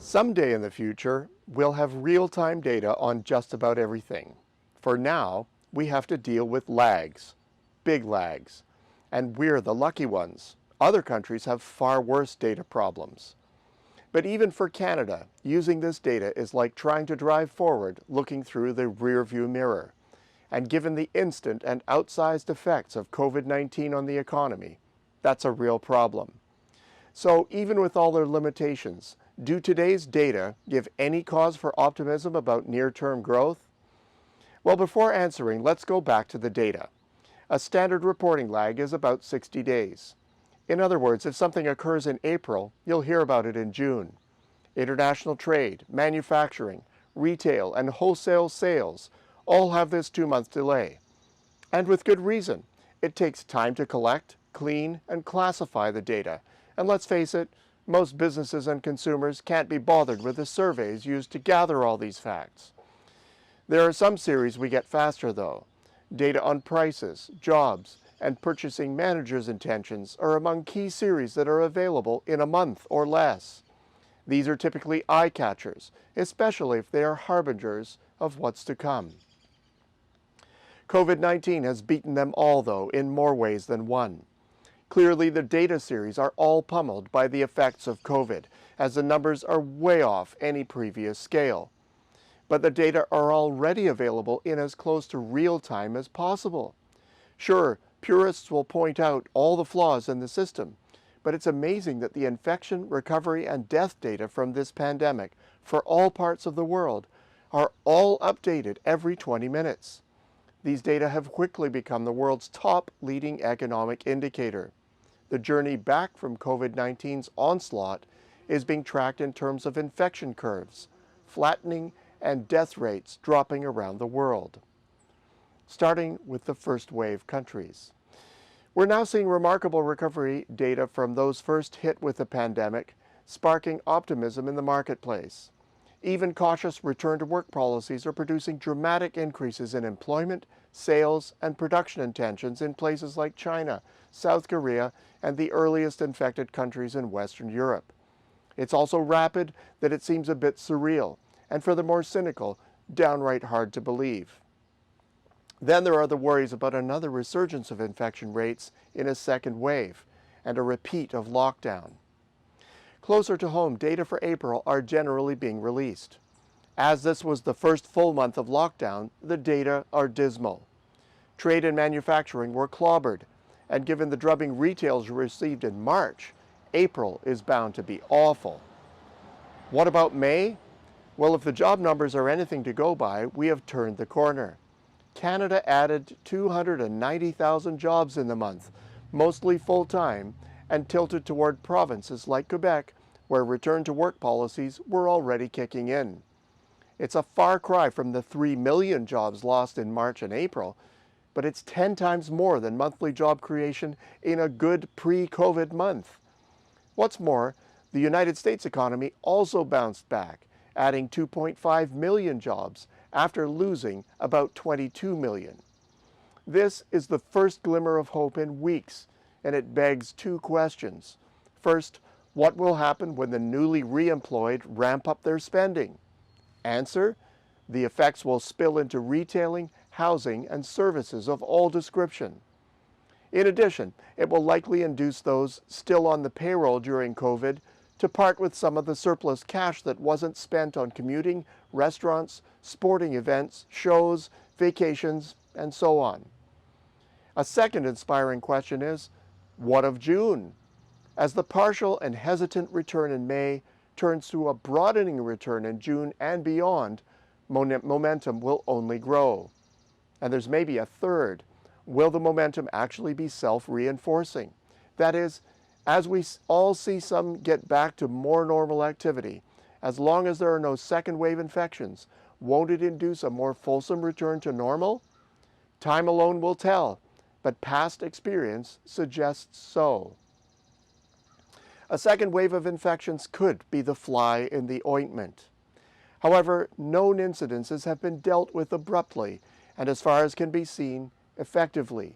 Someday in the future, we'll have real-time data on just about everything. For now, we have to deal with lags, big lags, and we're the lucky ones. Other countries have far worse data problems. But even for Canada, using this data is like trying to drive forward looking through the rearview mirror. And given the instant and outsized effects of COVID-19 on the economy, that's a real problem. So even with all their limitations, do today's data give any cause for optimism about near-term growth? Well, before answering, let's go back to the data. A standard reporting lag is about 60 days. In other words, if something occurs in April, you'll hear about it in June. International trade, manufacturing, retail, and wholesale sales all have this 2-month delay. And with good reason. It takes time to collect, clean, and classify the data. And let's face it, most businesses and consumers can't be bothered with the surveys used to gather all these facts. There are some series we get faster though. Data on prices, jobs, and purchasing managers' intentions are among key series that are available in a month or less. These are typically eye-catchers, especially if they are harbingers of what's to come. COVID-19 has beaten them all though, in more ways than one. Clearly, the data series are all pummeled by the effects of COVID, as the numbers are way off any previous scale. But the data are already available in as close to real time as possible. Sure, purists will point out all the flaws in the system, but it's amazing that the infection, recovery, and death data from this pandemic for all parts of the world are all updated every 20 minutes. These data have quickly become the world's top leading economic indicator. The journey back from COVID-19's onslaught is being tracked in terms of infection curves, flattening, and death rates dropping around the world. Starting with the first wave countries. We're now seeing remarkable recovery data from those first hit with the pandemic, sparking optimism in the marketplace. Even cautious return-to-work policies are producing dramatic increases in employment, sales, and production intentions in places like China, South Korea, and the earliest infected countries in Western Europe. It's also rapid that it seems a bit surreal, and for the more cynical, downright hard to believe. Then there are the worries about another resurgence of infection rates in a second wave, and a repeat of lockdown. Closer to home, data for April are generally being released. As this was the first full month of lockdown, the data are dismal. Trade and manufacturing were clobbered, and given the drubbing retailers received in March, April is bound to be awful. What about May? Well, if the job numbers are anything to go by, we have turned the corner. Canada added 290,000 jobs in the month, mostly full-time, and tilted toward provinces like Quebec, where return-to-work policies were already kicking in. It's a far cry from the 3 million jobs lost in March and April, but it's 10 times more than monthly job creation in a good pre-COVID month. What's more, the United States economy also bounced back, adding 2.5 million jobs after losing about 22 million. This is the first glimmer of hope in weeks, and it begs two questions. First, what will happen when the newly re-employed ramp up their spending? Answer, the effects will spill into retailing, housing, and services of all description. In addition, it will likely induce those still on the payroll during COVID to part with some of the surplus cash that wasn't spent on commuting, restaurants, sporting events, shows, vacations, and so on. A second inspiring question is, what of June? As the partial and hesitant return in May turns to a broadening return in June and beyond, momentum will only grow. And there's maybe a third. Will the momentum actually be self-reinforcing? That is, as we all see some get back to more normal activity, as long as there are no second wave infections, won't it induce a more fulsome return to normal? Time alone will tell, but past experience suggests so. A second wave of infections could be the fly in the ointment. However, known incidences have been dealt with abruptly and, as far as can be seen, effectively.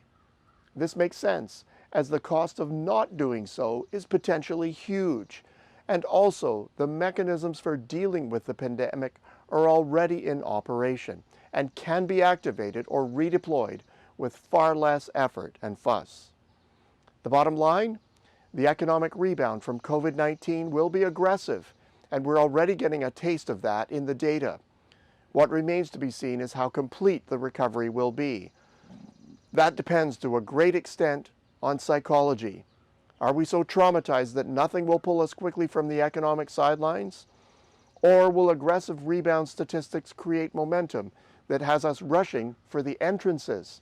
This makes sense, as the cost of not doing so is potentially huge, And also, the mechanisms for dealing with the pandemic are already in operation and can be activated or redeployed with far less effort and fuss. The bottom line? The economic rebound from COVID-19 will be aggressive, and we're already getting a taste of that in the data. What remains to be seen is how complete the recovery will be. That depends to a great extent on psychology. Are we so traumatized that nothing will pull us quickly from the economic sidelines? Or will aggressive rebound statistics create momentum that has us rushing for the entrances?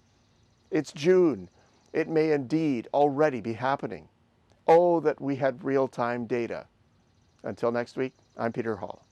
It's June. It may indeed already be happening. Oh, that we had real-time data. Until next week, I'm Peter Hall.